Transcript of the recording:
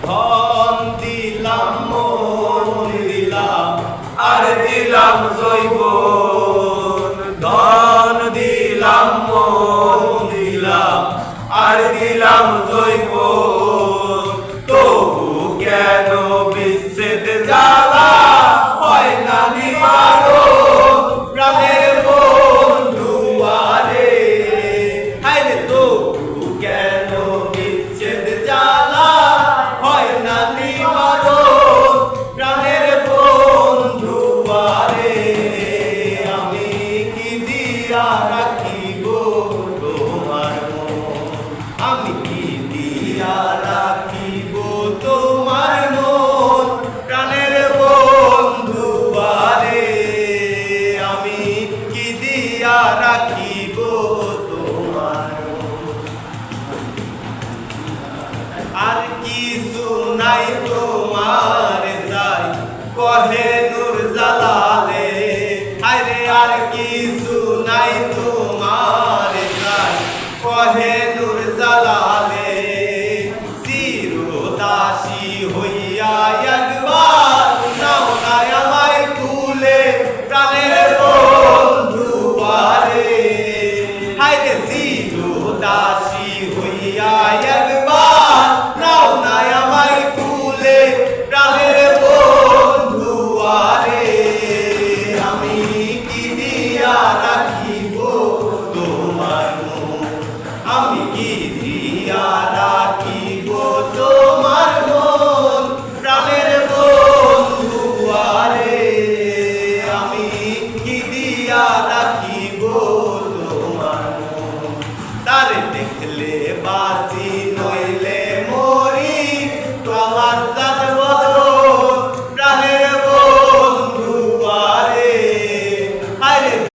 ধন দিলাম মন দিলাম আর দিলাম জৈবন ধন দিলাম মন দিলাম আর দিলাম জৈবন তবু কেন বিচ্ছেদ জ্বালা হয় না নিবারণ প্রাণের বন্ধু আরে হায়রে তবু কেন বিচ্ছেদ জ্বালা হয় না নিবারণ প্রাণের বন্ধু আরে আমি কি দিয়া রাখিব তোমার মন আমি কি দিয়া রাখিব তোমার মন প্রাণের বন্ধু আরে আমি কি দিয়া রাখিব তোমার মন আর কিছু নাই তোমার চাই কহে